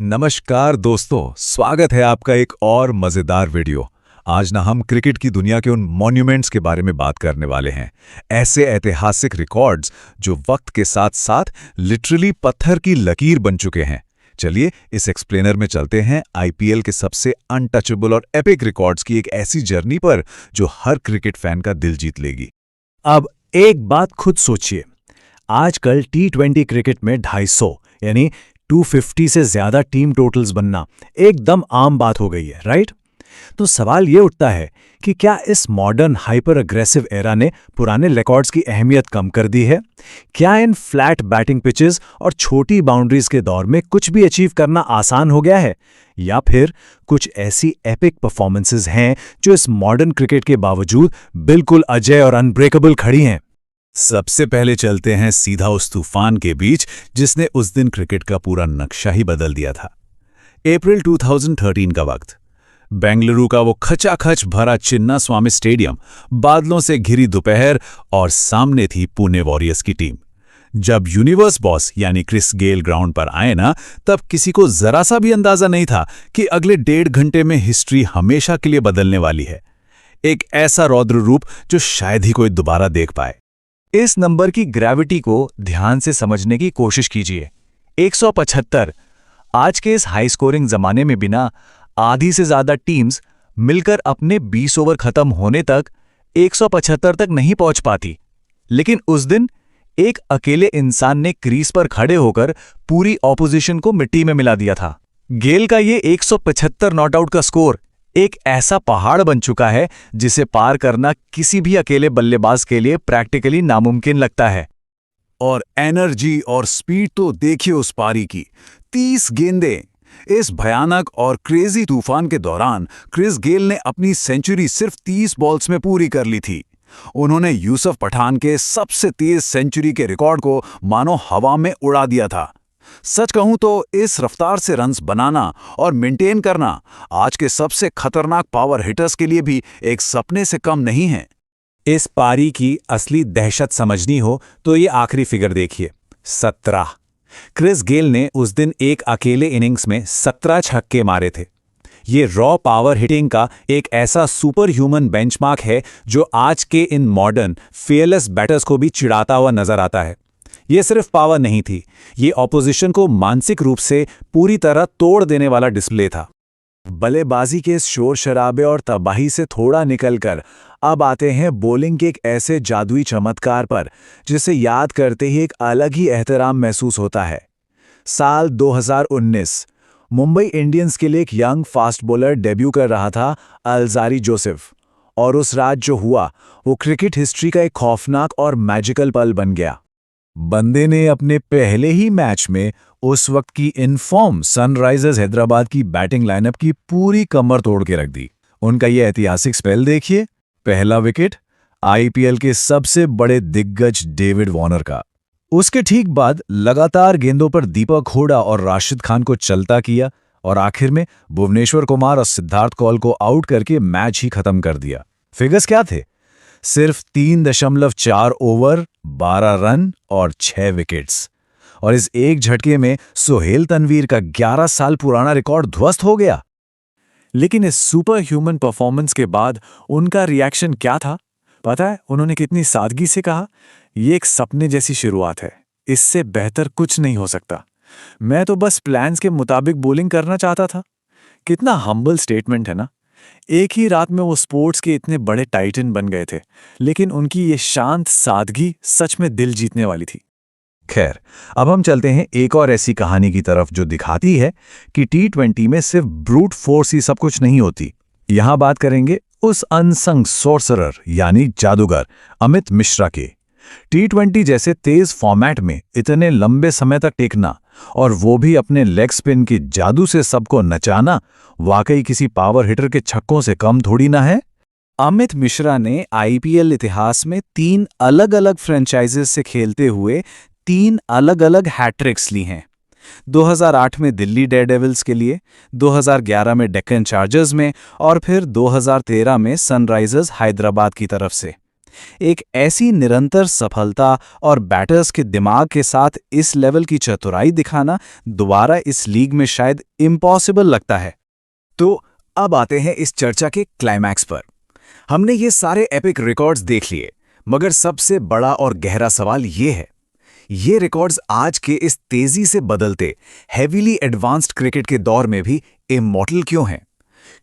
नमस्कार दोस्तों, स्वागत है आपका एक और मजेदार वीडियो। आज ना हम क्रिकेट की दुनिया के उन मॉन्यूमेंट्स के बारे में बात करने वाले हैं। ऐसे ऐतिहासिक रिकॉर्ड्स जो वक्त के साथ साथ लिटरली पत्थर की लकीर बन चुके हैं। चलिए इस एक्सप्लेनर में चलते हैं आईपीएल के सबसे अनटचेबल और एपिक रिकॉर्ड्स की एक ऐसी जर्नी पर जो हर क्रिकेट फैन का दिल जीत लेगी। अब एक बात खुद सोचिए, आजकल टी20 क्रिकेट में 250 यानी 250 से ज्यादा टीम टोटल्स बनना एकदम आम बात हो गई है, राइट? तो सवाल ये उठता है कि क्या इस मॉडर्न हाइपर अग्रेसिव एरा ने पुराने रिकॉर्ड्स की अहमियत कम कर दी है? क्या इन फ्लैट बैटिंग पिचेस और छोटी बाउंड्रीज के दौर में कुछ भी अचीव करना आसान हो गया है? या फिर कुछ ऐसी एपिक परफॉर्मेंसेस हैं जो इस मॉडर्न क्रिकेट के बावजूद बिल्कुल अजय और अनब्रेकेबल खड़ी हैं? सबसे पहले चलते हैं सीधा उस तूफान के बीच जिसने उस दिन क्रिकेट का पूरा नक्शा ही बदल दिया था। अप्रैल 2013 का वक्त, बेंगलुरु का वो खचाखच भरा चिन्नास्वामी स्टेडियम, बादलों से घिरी दोपहर और सामने थी पुणे वॉरियर्स की टीम। जब यूनिवर्स बॉस यानी क्रिस गेल ग्राउंड पर आए ना, तब किसी को जरा सा भी अंदाजा नहीं था कि अगले 1.5 घंटे में हिस्ट्री हमेशा के लिए बदलने वाली है। एक ऐसा रौद्र रूप जो शायद ही कोई दोबारा देख पाए। इस नंबर की ग्रेविटी को ध्यान से समझने की कोशिश कीजिए। 175। आज के इस हाई स्कोरिंग जमाने में बिना आधी से ज्यादा टीम्स मिलकर अपने 20 ओवर खत्म होने तक 175 तक नहीं पहुंच पाती। लेकिन उस दिन एक अकेले इंसान ने क्रीज पर खड़े होकर पूरी ऑपोजिशन को मिट्टी में मिला दिया था। गेल का ये 175 नॉट आउट का स्कोर एक ऐसा पहाड़ बन चुका है जिसे पार करना किसी भी अकेले बल्लेबाज के लिए प्रैक्टिकली नामुमकिन लगता है। और एनर्जी और स्पीड तो देखिए उस पारी की। 30 गेंदें। इस भयानक और क्रेजी तूफान के दौरान क्रिस गेल ने अपनी सेंचुरी सिर्फ 30 बॉल्स में पूरी कर ली थी। उन्होंने यूसुफ पठान के सबसे तेज सेंचुरी के रिकॉर्ड को मानो हवा में उड़ा दिया था। सच कहूं तो इस रफ्तार से रन्स बनाना और मेंटेन करना आज के सबसे खतरनाक पावर हिटर्स के लिए भी एक सपने से कम नहीं है। इस पारी की असली दहशत समझनी हो तो ये आखिरी फिगर देखिए, 17। क्रिस गेल ने उस दिन एक अकेले इनिंग्स में 17 छक्के मारे थे। ये रॉ पावर हिटिंग का एक ऐसा सुपर ह्यूमन बेंचमार्क है जो आज के इन मॉडर्न फेयरलेस बैटर्स को भी चिढ़ाता हुआ नजर आता है। ये सिर्फ पावर नहीं थी, ये ऑपोजिशन को मानसिक रूप से पूरी तरह तोड़ देने वाला डिस्प्ले था। बल्लेबाजी के इस शोर शराबे और तबाही से थोड़ा निकलकर अब आते हैं बॉलिंग के एक ऐसे जादुई चमत्कार पर जिसे याद करते ही एक अलग ही एहतराम महसूस होता है। साल 2019 मुंबई इंडियंस के लिए एक यंग फास्ट बॉलर डेब्यू कर रहा था, अल्जारी जोसेफ। और उस रात जो हुआ वो क्रिकेट हिस्ट्री का एक खौफनाक और मैजिकल पल बन गया। बंदे ने अपने पहले ही मैच में उस वक्त की इनफॉर्म सनराइजर्स हैदराबाद की बैटिंग लाइनअप की पूरी कमर तोड़ के रख दी। उनका ये ऐतिहासिक स्पेल देखिए। पहला विकेट आईपीएल के सबसे बड़े दिग्गज डेविड वॉर्नर का। उसके ठीक बाद लगातार गेंदों पर दीपक हुडा और राशिद खान को चलता किया और आखिर में भुवनेश्वर कुमार और सिद्धार्थ कौल को आउट करके मैच ही खत्म कर दिया। फिगर्स क्या थे? सिर्फ 3.4 ओवर, 12 रन और 6 विकेट्स। और इस एक झटके में सोहेल तनवीर का 11 साल पुराना रिकॉर्ड ध्वस्त हो गया। लेकिन इस सुपर ह्यूमन परफॉर्मेंस के बाद उनका रिएक्शन क्या था? पता है उन्होंने कितनी सादगी से कहा, ये एक सपने जैसी शुरुआत है, इससे बेहतर कुछ नहीं हो सकता। मैं तो बस प्लान्स के मुताबिक बॉलिंग करना चाहता था। कितना हम्बल स्टेटमेंट है ना। एक ही रात में वो स्पोर्ट्स के इतने बड़े टाइटन बन गए थे, लेकिन उनकी ये शांत सादगी सच में दिल जीतने वाली थी। खैर, अब हम चलते हैं एक और ऐसी कहानी की तरफ जो दिखाती है कि टी20 में सिर्फ ब्रूट फोर्स ही सब कुछ नहीं होती। यहां बात करेंगे उस अनसंग सोर्सरर यानी जादूगर अमित मिश्रा के। टी20 जैसे तेज फॉर्मेट में इतने लंबे समय तक टिकना और वो भी अपने लेग स्पिन की जादू से सबको नचाना वाकई किसी पावर हिटर के छक्कों से कम थोड़ी ना है। अमित मिश्रा ने आईपीएल इतिहास में 3 अलग-अलग फ्रेंचाइजेस से खेलते हुए 3 अलग-अलग हैट्रिक्स ली हैं। 2008 में दिल्ली डेयरडेविल्स के लिए, 2011 में डेक्कन चार्जर्स में और फिर 2013 में सनराइजर्स हैदराबाद की तरफ से। एक ऐसी निरंतर सफलता और बैटर्स के दिमाग के साथ इस लेवल की चतुराई दिखाना दोबारा इस लीग में शायद इम्पॉसिबल लगता है। तो अब आते हैं इस चर्चा के क्लाइमैक्स पर। हमने ये सारे एपिक रिकॉर्ड्स देख लिए, मगर सबसे बड़ा और गहरा सवाल ये है, ये रिकॉर्ड्स आज के इस तेजी से बदलते हेवीली एडवांस्ड क्रिकेट के दौर में भी इमॉर्टल क्यों हैं?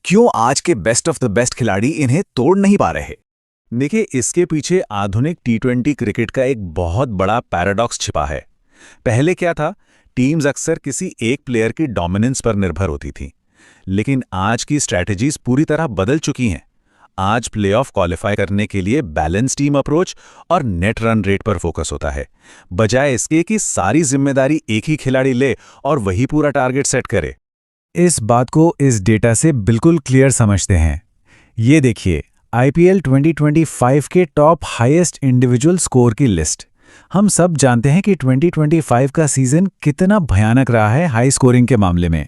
क्यों आज के बेस्ट ऑफ द बेस्ट खिलाड़ी इन्हें तोड़ नहीं पा रहे? देखिए, इसके पीछे आधुनिक टी20 क्रिकेट का एक बहुत बड़ा पैराडॉक्स छिपा है। पहले क्या था, टीम्स अक्सर किसी एक प्लेयर की डोमिनेंस पर निर्भर होती थी, लेकिन आज की स्ट्रैटेजीज पूरी तरह बदल चुकी हैं। आज प्लेऑफ क्वालिफाई करने के लिए बैलेंस टीम अप्रोच और नेट रन रेट पर फोकस होता है, बजाय इसके कि सारी जिम्मेदारी एक ही खिलाड़ी ले और वही पूरा टारगेट सेट करे। इस बात को इस डेटा से बिल्कुल क्लियर समझते हैं। ये देखिए, IPL 2025 के टॉप हाईएस्ट इंडिविजुअल स्कोर की लिस्ट। हम सब जानते हैं कि 2025 का सीजन कितना भयानक रहा है हाई स्कोरिंग के मामले में,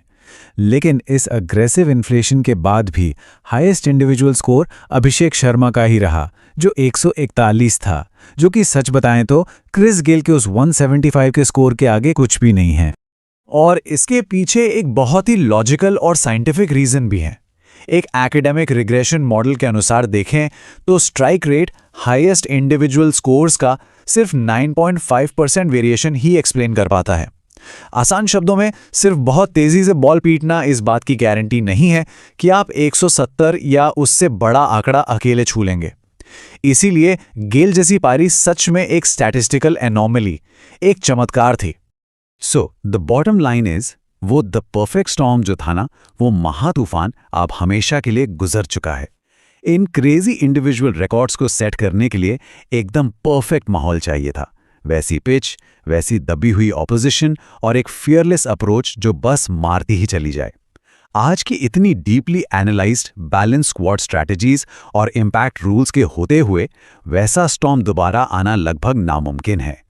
लेकिन इस अग्रेसिव इन्फ्लेशन के बाद भी highest individual score Abhishek Sharma का ही रहा, जो 141 था, जो कि सच बताएं तो क्रिस गेल के उस 175 के स्कोर के आगे कुछ भी नहीं है। और इसके पीछे एक बहुत ही लॉजिकल और साइंटिफिक रीजन भी है। एक एकेडमिक रिग्रेशन मॉडल के अनुसार देखें तो strike rate highest individual scores का सिर्फ 9.5% वेरिएशन ही एक्सप्लेन कर पाता है। आसान शब्दों में, सिर्फ बहुत तेजी से बॉल पीटना इस बात की गारंटी नहीं है कि आप 170 या उससे बड़ा आंकड़ा अकेले छू लेंगे। इसीलिए गेल जैसी पारी सच में एक स्टैटिस्टिकल एनॉमली, एक चमत्कार थी। So the bottom line is, वो द परफेक्ट स्टॉर्म जो था ना, वो महातूफान अब हमेशा के लिए गुजर चुका है। इन क्रेजी इंडिविजुअल रिकॉर्ड्स को सेट करने के लिए एकदम परफेक्ट माहौल चाहिए था। वैसी पिच, वैसी दबी हुई ऑपोजिशन और एक फियरलेस अप्रोच जो बस मारती ही चली जाए। आज की इतनी deeply analysed balance squad strategies और इम्पैक्ट रूल्स के होते हुए वैसा स्टॉर्म दोबारा आना लगभग नामुमकिन है।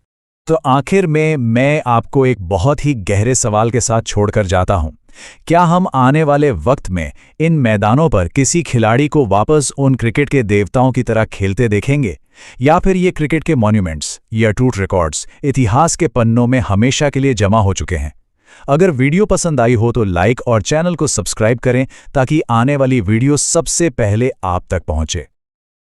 तो आखिर में मैं आपको एक बहुत ही गहरे सवाल के साथ छोड़कर जाता हूं। क्या हम आने वाले वक्त में इन मैदानों पर किसी खिलाड़ी को वापस उन क्रिकेट के देवताओं की तरह खेलते देखेंगे, या फिर ये क्रिकेट के मॉन्यूमेंट्स या ट्रूथ रिकॉर्ड्स इतिहास के पन्नों में हमेशा के लिए जमा हो चुके हैं? अगर वीडियो पसंद आई हो तो लाइक और चैनल को सब्सक्राइब करें ताकि आने वाली वीडियो सबसे पहले आप तक पहुंचे।